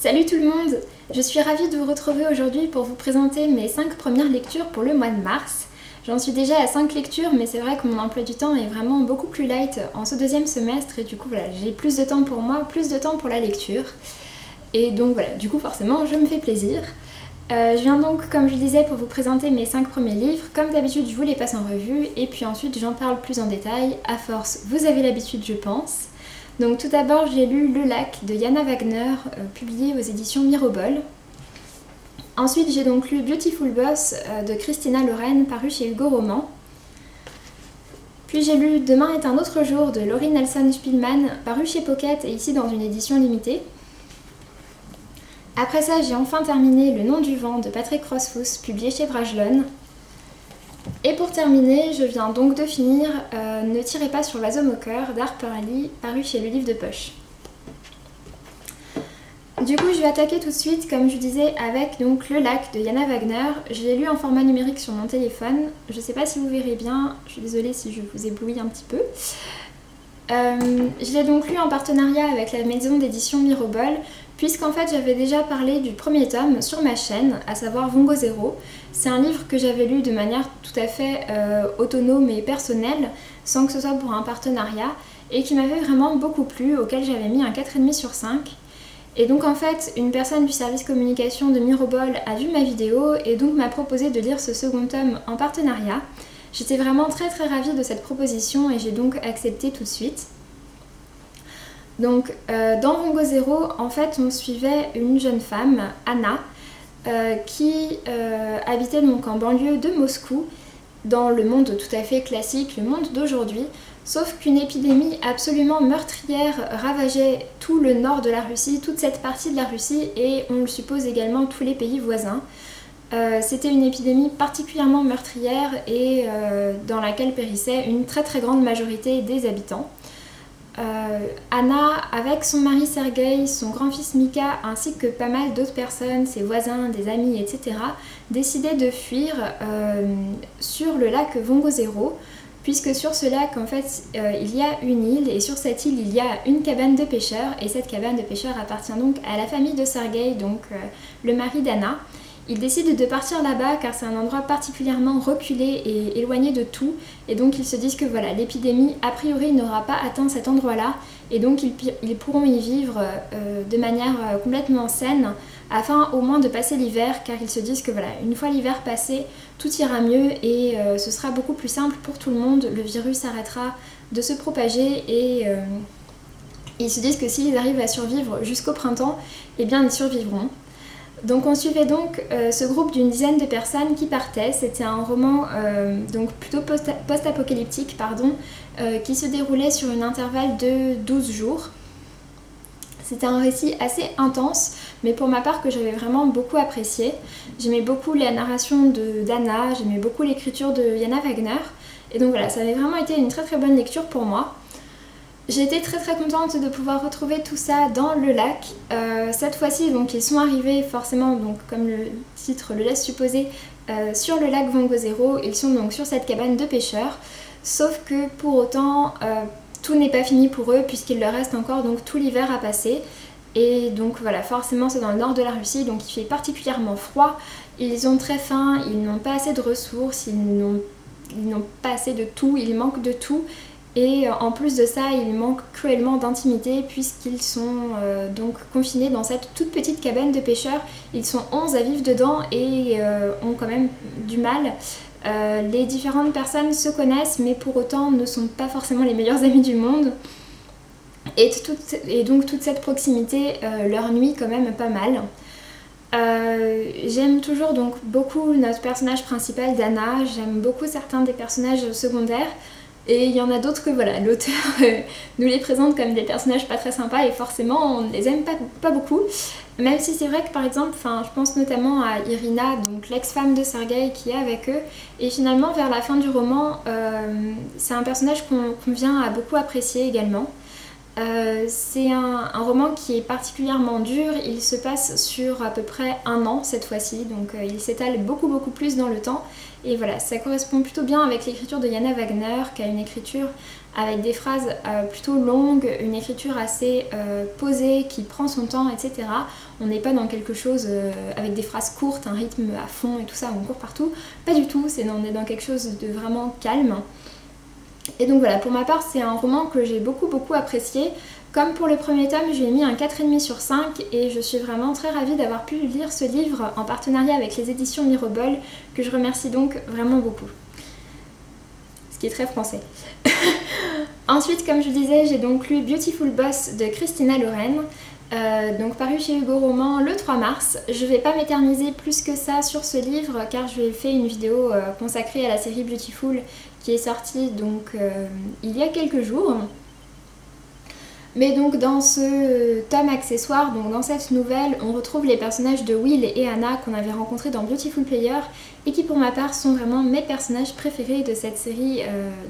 Salut tout le monde! Je suis ravie de vous retrouver aujourd'hui pour vous présenter mes 5 premières lectures pour le mois de mars. J'en suis déjà à 5 lectures, mais c'est vrai que mon emploi du temps est vraiment beaucoup plus light en ce deuxième semestre et du coup voilà, j'ai plus de temps pour moi, plus de temps pour la lecture. Et donc voilà, du coup forcément je me fais plaisir. Je viens donc, comme je disais, pour vous présenter mes 5 premiers livres. Comme d'habitude, je vous les passe en revue et puis ensuite j'en parle plus en détail. À force, vous avez l'habitude je pense. Donc tout d'abord, j'ai lu Le Lac de Jana Wagner, publié aux éditions Mirobol. Ensuite, j'ai donc lu Beautiful Boss de Christina Loren, paru chez Hugo Roman. Puis j'ai lu Demain est un autre jour de Laurie Nelson Spielman, paru chez Pocket et ici dans une édition limitée. Après ça, j'ai enfin terminé Le Nom du vent de Patrick Rothfuss, publié chez Brajlon. Et pour terminer, je viens donc de finir Ne tirez pas sur l'oiseau moqueur d'Harper Lee, paru chez Le Livre de Poche. Du coup, je vais attaquer tout de suite, comme je disais, avec donc Le Lac de Jana Wagner. Je l'ai lu en format numérique sur mon téléphone. Je ne sais pas si vous verrez bien, je suis désolée si je vous éblouis un petit peu. Je l'ai donc lu en partenariat avec la maison d'édition Mirobol, puisqu'en fait j'avais déjà parlé du premier tome sur ma chaîne, à savoir Vongo Zero. C'est un livre que j'avais lu de manière tout à fait autonome et personnelle, sans que ce soit pour un partenariat, et qui m'avait vraiment beaucoup plu, auquel j'avais mis un 4,5 sur 5. Et donc en fait, une personne du service communication de Mirobol a vu ma vidéo et donc m'a proposé de lire ce second tome en partenariat. J'étais vraiment très ravie de cette proposition et j'ai donc accepté tout de suite. Donc dans Vongo Zero, en fait on suivait une jeune femme, Anna, qui habitait donc en banlieue de Moscou, dans le monde tout à fait classique, le monde d'aujourd'hui, sauf qu'une épidémie absolument meurtrière ravageait tout le nord de la Russie, toute cette partie de la Russie et on le suppose également tous les pays voisins. C'était une épidémie particulièrement meurtrière et dans laquelle périssait une très grande majorité des habitants. Anna, avec son mari Sergueï, son grand-fils Mika, ainsi que pas mal d'autres personnes, ses voisins, des amis, etc., décidaient de fuir sur le lac Vongo Zero, puisque sur ce lac, en fait, il y a une île, et sur cette île, il y a une cabane de pêcheurs, et cette cabane de pêcheurs appartient donc à la famille de Sergueï, donc le mari d'Anna. Ils décident de partir là-bas car c'est un endroit particulièrement reculé et éloigné de tout et donc ils se disent que voilà, l'épidémie a priori n'aura pas atteint cet endroit-là et donc ils pourront y vivre de manière complètement saine afin au moins de passer l'hiver car ils se disent que voilà, une fois l'hiver passé, tout ira mieux et ce sera beaucoup plus simple pour tout le monde, le virus arrêtera de se propager et ils se disent que s'ils arrivent à survivre jusqu'au printemps, eh bien ils survivront. Donc on suivait donc ce groupe d'une dizaine de personnes qui partaient. C'était un roman donc plutôt post-apocalyptique qui se déroulait sur un intervalle de 12 jours. C'était un récit assez intense, mais pour ma part que j'avais vraiment beaucoup apprécié. J'aimais beaucoup la narration d'Anna, j'aimais beaucoup l'écriture de Jana Wagner. Et donc voilà, ça avait vraiment été une très bonne lecture pour moi. J'ai été très contente de pouvoir retrouver tout ça dans le lac. Cette fois-ci, donc, ils sont arrivés forcément, donc, comme le titre le laisse supposer, sur le lac Vongo Zero. Ils sont donc sur cette cabane de pêcheurs. Sauf que pour autant, tout n'est pas fini pour eux puisqu'il leur reste encore donc, tout l'hiver à passer. Et donc voilà, forcément c'est dans le nord de la Russie, donc il fait particulièrement froid. Ils ont très faim, ils n'ont pas assez de ressources, ils n'ont pas assez de tout, il manque de tout. Et en plus de ça, il manque cruellement d'intimité puisqu'ils sont donc confinés dans cette toute petite cabane de pêcheurs. Ils sont 11 à vivre dedans et ont quand même du mal. Les différentes personnes se connaissent mais pour autant ne sont pas forcément les meilleurs amis du monde. Et donc toute cette proximité leur nuit quand même pas mal. J'aime toujours donc beaucoup notre personnage principal Dana, j'aime beaucoup certains des personnages secondaires. Et il y en a d'autres que voilà, l'auteur nous les présente comme des personnages pas très sympas et forcément on ne les aime pas beaucoup. Même si c'est vrai que par exemple, je pense notamment à Irina, donc l'ex-femme de Sergueï qui est avec eux. Et finalement vers la fin du roman, c'est un personnage qu'on vient à beaucoup apprécier également. C'est un roman qui est particulièrement dur, il se passe sur à peu près un an cette fois-ci, donc il s'étale beaucoup plus dans le temps. Et voilà, ça correspond plutôt bien avec l'écriture de Jana Wagner, qui a une écriture avec des phrases plutôt longues, une écriture assez posée, qui prend son temps, etc. On n'est pas dans quelque chose avec des phrases courtes, un rythme à fond et tout ça, on court partout. Pas du tout, on est dans quelque chose de vraiment calme. Et donc voilà, pour ma part, c'est un roman que j'ai beaucoup apprécié. Comme pour le premier tome, je lui ai mis un 4,5 sur 5 et je suis vraiment très ravie d'avoir pu lire ce livre en partenariat avec les éditions Mirobol, que je remercie donc vraiment beaucoup. Ce qui est très français. Ensuite, comme je disais, j'ai donc lu Beautiful Boss de Christina Loren, donc paru chez Hugo Roman le 3 mars. Je vais pas m'éterniser plus que ça sur ce livre car je lui ai fait une vidéo consacrée à la série Beautiful qui est sortie donc il y a quelques jours. Mais donc dans ce tome accessoire, donc dans cette nouvelle, on retrouve les personnages de Will et Anna qu'on avait rencontrés dans Beautiful Player et qui pour ma part sont vraiment mes personnages préférés de cette série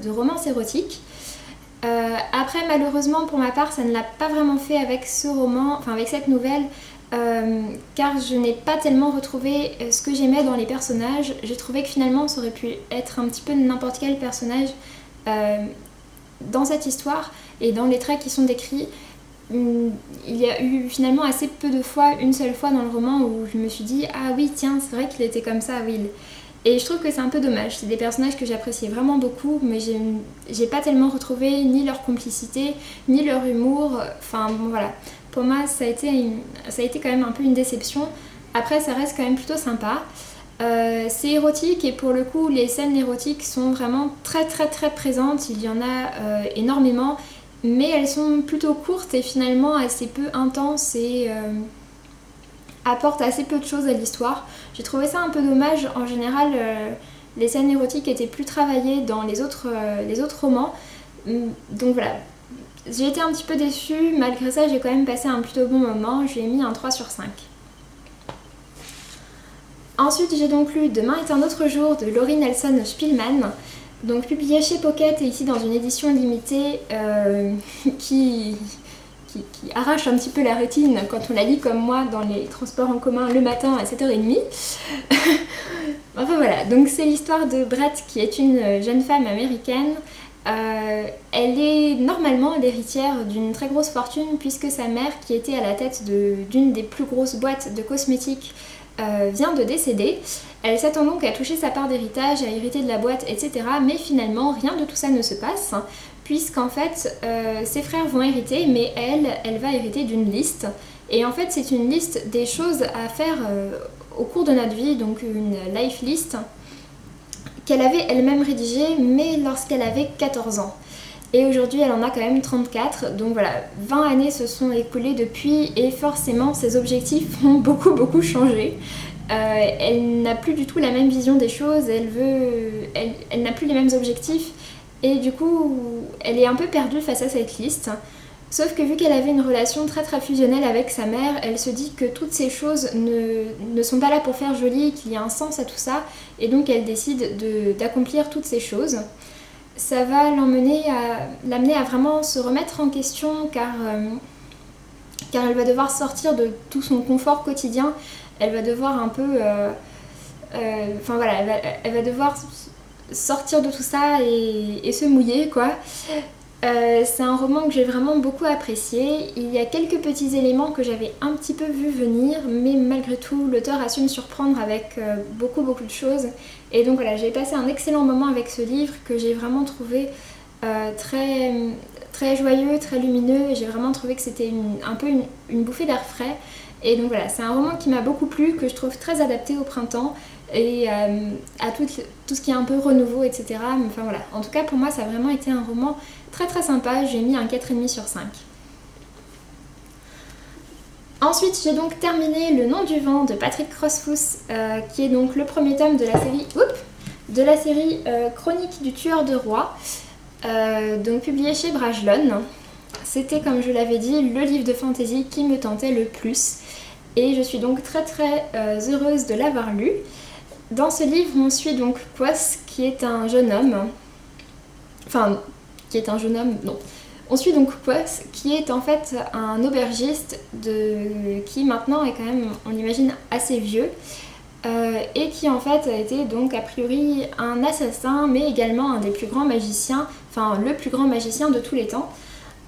de romances érotiques. Après malheureusement pour ma part ça ne l'a pas vraiment fait avec ce roman, enfin avec cette nouvelle, car je n'ai pas tellement retrouvé ce que j'aimais dans les personnages. J'ai trouvé que finalement ça aurait pu être un petit peu n'importe quel personnage dans cette histoire et dans les traits qui sont décrits. Il y a eu finalement assez peu de fois, une seule fois dans le roman où je me suis dit ah oui tiens c'est vrai qu'il était comme ça Will. Et je trouve que c'est un peu dommage, c'est des personnages que j'appréciais vraiment beaucoup, mais j'ai pas tellement retrouvé ni leur complicité, ni leur humour, enfin bon voilà. Pour moi ça a été quand même un peu une déception. Après ça reste quand même plutôt sympa. C'est érotique et pour le coup les scènes érotiques sont vraiment très présentes, il y en a énormément, mais elles sont plutôt courtes et finalement assez peu intenses et apportent assez peu de choses à l'histoire. J'ai trouvé ça un peu dommage. En général, les scènes érotiques étaient plus travaillées dans les autres romans. Donc voilà, j'ai été un petit peu déçue. Malgré ça, j'ai quand même passé un plutôt bon moment. Je lui ai mis un 3 sur 5. Ensuite, j'ai donc lu Demain est un autre jour de Laurie Nelson Spillman. Donc publié chez Pocket et ici dans une édition limitée qui arrache un petit peu la rétine quand on la lit comme moi dans les transports en commun le matin à 7h30. Enfin voilà, donc c'est l'histoire de Brett qui est une jeune femme américaine. Elle est normalement l'héritière d'une très grosse fortune puisque sa mère, qui était à la tête d'une des plus grosses boîtes de cosmétiques, vient de décéder. Elle s'attend donc à toucher sa part d'héritage, à hériter de la boîte, etc. Mais finalement, rien de tout ça ne se passe, puisqu'en fait, ses frères vont hériter, mais elle va hériter d'une liste. Et en fait, c'est une liste des choses à faire au cours de notre vie, donc une life list, qu'elle avait elle-même rédigée, mais lorsqu'elle avait 14 ans. Et aujourd'hui, elle en a quand même 34, donc voilà, 20 années se sont écoulées depuis, et forcément, ses objectifs ont beaucoup changé. Elle n'a plus du tout la même vision des choses, elle n'a plus les mêmes objectifs, et du coup, elle est un peu perdue face à cette liste. Sauf que vu qu'elle avait une relation très fusionnelle avec sa mère, elle se dit que toutes ces choses ne sont pas là pour faire joli, qu'il y a un sens à tout ça, et donc elle décide d'accomplir toutes ces choses. Ça va l'amener à vraiment se remettre en question car elle va devoir sortir de tout son confort quotidien, elle va devoir un peu... Enfin voilà, elle va devoir sortir de tout ça et se mouiller quoi. C'est un roman que j'ai vraiment beaucoup apprécié. Il y a quelques petits éléments que j'avais un petit peu vu venir, mais malgré tout, l'auteur a su me surprendre avec beaucoup de choses. Et donc voilà, j'ai passé un excellent moment avec ce livre que j'ai vraiment trouvé très joyeux, très lumineux. Et j'ai vraiment trouvé que c'était un peu une bouffée d'air frais. Et donc voilà, c'est un roman qui m'a beaucoup plu, que je trouve très adapté au printemps et à tout ce qui est un peu renouveau, etc. Mais enfin voilà, en tout cas pour moi ça a vraiment été un roman très sympa, j'ai mis un 4,5 sur 5. Ensuite j'ai donc terminé Le Nom du Vent de Patrick Rothfuss, qui est donc le premier tome de la série Chronique du Tueur de Rois, donc publié chez Brajlon. C'était, comme je l'avais dit, le livre de fantasy qui me tentait le plus et je suis donc très heureuse de l'avoir lu. Dans ce livre, on suit donc Quoth, qui est un jeune homme. Enfin, qui est un jeune homme, non. On suit donc Quoth, qui est en fait un aubergiste qui maintenant est quand même, on imagine, assez vieux, et qui en fait a été donc a priori un assassin, mais également un des plus grands magiciens, enfin le plus grand magicien de tous les temps.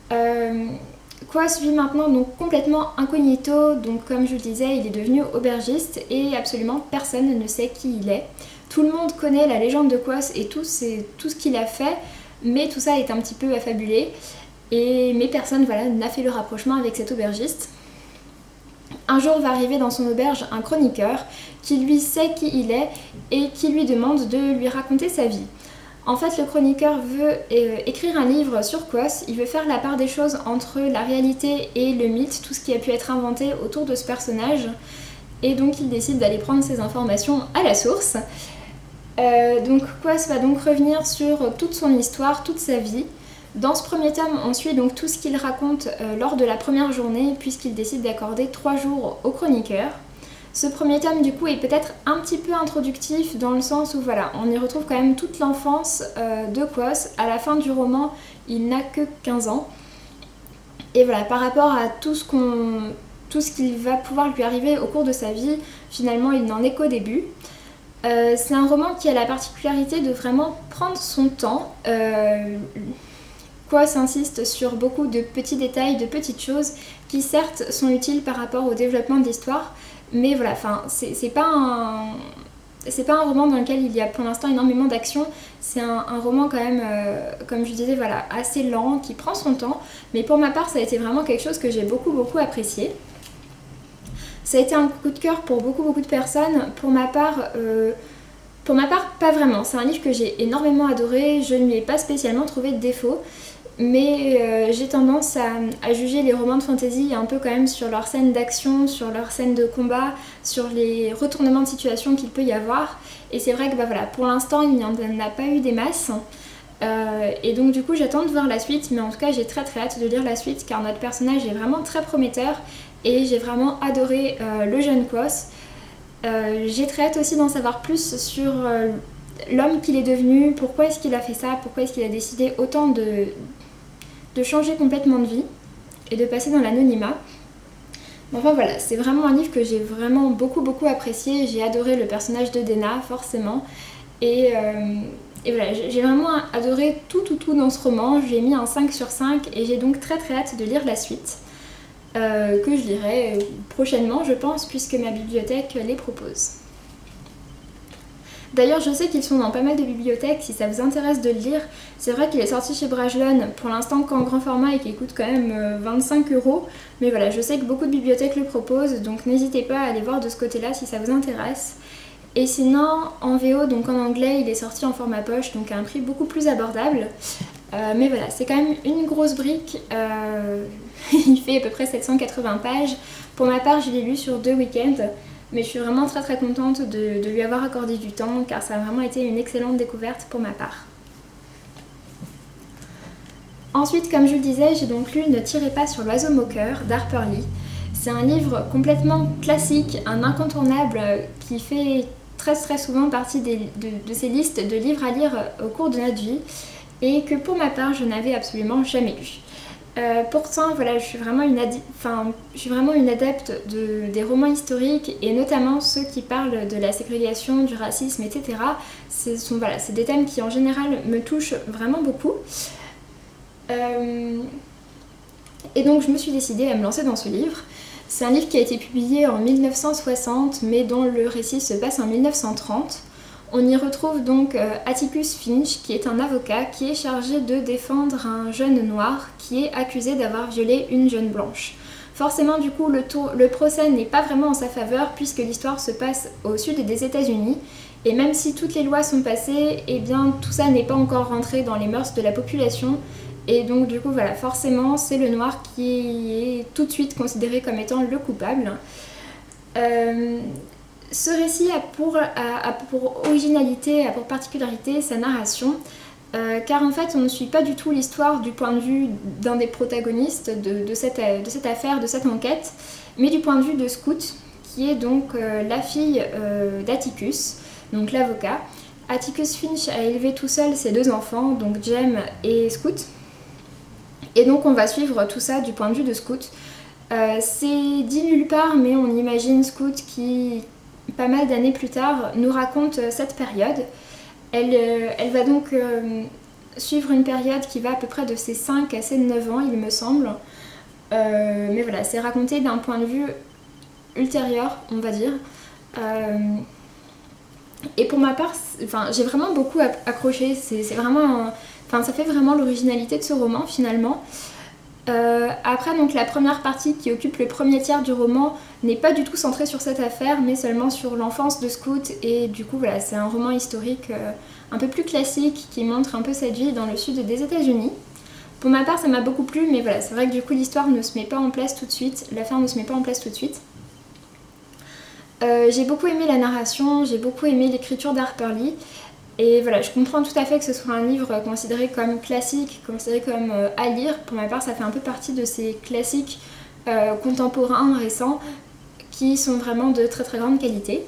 Quoth vit maintenant donc complètement incognito, donc comme je vous le disais, il est devenu aubergiste et absolument personne ne sait qui il est. Tout le monde connaît la légende de Quoth et tout ce qu'il a fait, mais tout ça est un petit peu affabulé. Mais personne n'a fait le rapprochement avec cet aubergiste. Un jour va arriver dans son auberge un chroniqueur qui lui sait qui il est et qui lui demande de lui raconter sa vie. En fait, le chroniqueur veut écrire un livre sur Quoth, il veut faire la part des choses entre la réalité et le mythe, tout ce qui a pu être inventé autour de ce personnage, et donc il décide d'aller prendre ces informations à la source. Donc Quoth va donc revenir sur toute son histoire, toute sa vie. Dans ce premier tome, on suit donc tout ce qu'il raconte lors de la première journée, puisqu'il décide d'accorder 3 jours au chroniqueur. Ce premier tome, du coup, est peut-être un petit peu introductif, dans le sens où, on y retrouve quand même toute l'enfance de Quoth. À la fin du roman, il n'a que 15 ans. Et voilà, par rapport à tout ce qu'il va pouvoir lui arriver au cours de sa vie, finalement, il n'en est qu'au début. C'est un roman qui a la particularité de vraiment prendre son temps. Quoth insiste sur beaucoup de petits détails, de petites choses qui certes sont utiles par rapport au développement de l'histoire, mais c'est pas un roman dans lequel il y a pour l'instant énormément d'action. C'est un roman quand même, comme je disais, assez lent, qui prend son temps, mais pour ma part ça a été vraiment quelque chose que j'ai beaucoup apprécié. Ça a été un coup de cœur pour beaucoup de personnes. Pour ma part, pas vraiment. C'est un livre que j'ai énormément adoré, je ne lui ai pas spécialement trouvé de défaut. Mais j'ai tendance à juger les romans de fantasy un peu quand même sur leurs scènes d'action, sur leurs scènes de combat, sur les retournements de situation qu'il peut y avoir. Et c'est vrai que pour l'instant il n'y en a pas eu des masses. Et donc du coup j'attends de voir la suite, mais en tout cas j'ai très hâte de lire la suite car notre personnage est vraiment très prometteur et j'ai vraiment adoré le jeune Quoth. J'ai très hâte aussi d'en savoir plus sur l'homme qu'il est devenu, pourquoi est-ce qu'il a fait ça, pourquoi est-ce qu'il a décidé autant de changer complètement de vie et de passer dans l'anonymat. Enfin c'est vraiment un livre que j'ai vraiment beaucoup apprécié. J'ai adoré le personnage de Dena, forcément. Et j'ai vraiment adoré tout dans ce roman. J'ai mis un 5 sur 5 et j'ai donc très hâte de lire la suite. Que je lirai prochainement, je pense, puisque ma bibliothèque les propose. D'ailleurs, je sais qu'ils sont dans pas mal de bibliothèques, si ça vous intéresse de le lire. C'est vrai qu'il est sorti chez Brajlon, pour l'instant qu'en grand format et qu'il coûte quand même 25 €. Mais je sais que beaucoup de bibliothèques le proposent, donc n'hésitez pas à aller voir de ce côté-là si ça vous intéresse. Et sinon, en VO, donc en anglais, il est sorti en format poche, donc à un prix beaucoup plus abordable. Mais c'est quand même une grosse brique. Il fait à peu près 780 pages. Pour ma part, je l'ai lu sur 2 week-ends. Mais je suis vraiment très contente de lui avoir accordé du temps car ça a vraiment été une excellente découverte pour ma part. Ensuite, comme je vous le disais, j'ai donc lu Ne tirez pas sur l'oiseau moqueur d'Harper Lee. C'est un livre complètement classique, un incontournable qui fait très souvent partie de ces listes de livres à lire au cours de notre vie et que pour ma part, je n'avais absolument jamais lu. Pourtant, je suis vraiment une adepte des romans historiques et notamment ceux qui parlent de la ségrégation, du racisme, etc. C'est des thèmes qui en général me touchent vraiment beaucoup. Et donc je me suis décidée à me lancer dans ce livre. C'est un livre qui a été publié en 1960 mais dont le récit se passe en 1930. On y retrouve donc Atticus Finch, qui est un avocat qui est chargé de défendre un jeune noir qui est accusé d'avoir violé une jeune blanche. Forcément, du coup, le procès n'est pas vraiment en sa faveur puisque l'histoire se passe au sud des États-Unis. Et même si toutes les lois sont passées, tout ça n'est pas encore rentré dans les mœurs de la population. Et donc, du coup, forcément, c'est le noir qui est tout de suite considéré comme étant le coupable. Ce récit a pour originalité, a pour particularité sa narration, car en fait on ne suit pas du tout l'histoire du point de vue d'un des protagonistes de cette affaire, de cette enquête, mais du point de vue de Scout, qui est donc la fille d'Atticus, donc l'avocat. Atticus Finch a élevé tout seul ses 2 enfants, donc Jem et Scout. Et donc on va suivre tout ça du point de vue de Scout. C'est dit nulle part, mais on imagine Scout qui, pas mal d'années plus tard, nous raconte cette période. Elle va donc suivre une période qui va à peu près de ses 5 à ses 9 ans, il me semble. Mais voilà, c'est raconté d'un point de vue ultérieur, on va dire. Et pour ma part, j'ai vraiment beaucoup accroché. C'est vraiment, ça fait vraiment l'originalité de ce roman finalement. Après, donc la première partie qui occupe le premier tiers du roman n'est pas du tout centrée sur cette affaire, mais seulement sur l'enfance de Scout. Et du coup, voilà, c'est un roman historique un peu plus classique qui montre un peu cette vie dans le sud des États-Unis. Pour ma part, ça m'a beaucoup plu, mais voilà, c'est vrai que du coup, l'histoire ne se met pas en place tout de suite, l'affaire ne se met pas en place tout de suite. J'ai beaucoup aimé la narration, j'ai beaucoup aimé l'écriture d'Harper Lee. Et voilà, je comprends tout à fait que ce soit un livre considéré comme classique, considéré comme à lire. Pour ma part, ça fait un peu partie de ces classiques contemporains, récents, qui sont vraiment de très très grande qualité.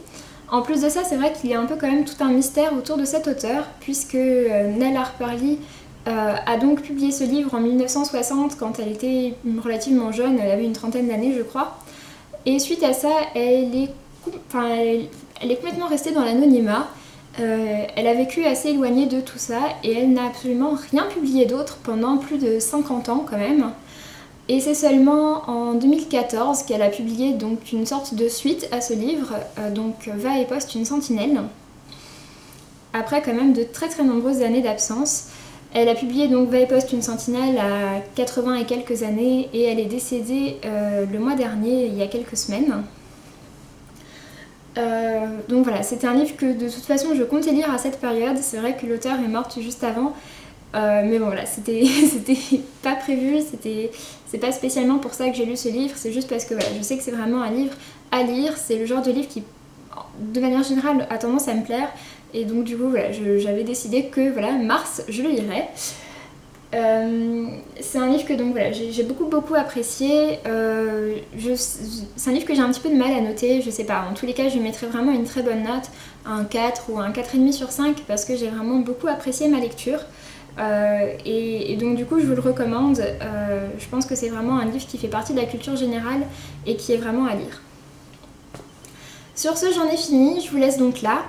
En plus de ça, c'est vrai qu'il y a un peu quand même tout un mystère autour de cet auteur, puisque Nell Harper Lee a donc publié ce livre en 1960, quand elle était relativement jeune, elle avait une trentaine d'années je crois. Et suite à ça, elle est complètement restée dans l'anonymat. Elle a vécu assez éloignée de tout ça et elle n'a absolument rien publié d'autre pendant plus de 50 ans quand même. Et c'est seulement en 2014 qu'elle a publié donc une sorte de suite à ce livre, donc Va et poste une sentinelle. Après quand même de très très nombreuses années d'absence. Elle a publié donc Va et poste une sentinelle à 80 et quelques années et elle est décédée le mois dernier, il y a quelques semaines. Donc voilà, c'était un livre que de toute façon je comptais lire à cette période. C'est vrai que l'auteur est morte juste avant, mais bon voilà, c'était pas prévu, c'est pas spécialement pour ça que j'ai lu ce livre, c'est juste parce que voilà, je sais que c'est vraiment un livre à lire, c'est le genre de livre qui, de manière générale, a tendance à me plaire, et donc du coup voilà, j'avais décidé que voilà, mars, je le lirais. C'est un livre que donc voilà, j'ai beaucoup apprécié. C'est un livre que j'ai un petit peu de mal à noter, je sais pas, en tous les cas je mettrais vraiment une très bonne note, un 4 ou un 4,5 sur 5 parce que j'ai vraiment beaucoup apprécié ma lecture. Et donc du coup je vous le recommande. Je pense que c'est vraiment un livre qui fait partie de la culture générale et qui est vraiment à lire. Sur ce, j'en ai fini, je vous laisse donc là.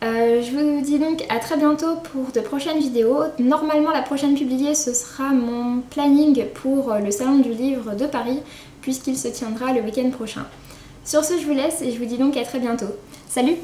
Je vous dis donc à très bientôt pour de prochaines vidéos. Normalement la prochaine publiée ce sera mon planning pour le salon du livre de Paris puisqu'il se tiendra le week-end prochain. Sur ce, je vous laisse et je vous dis donc à très bientôt. Salut!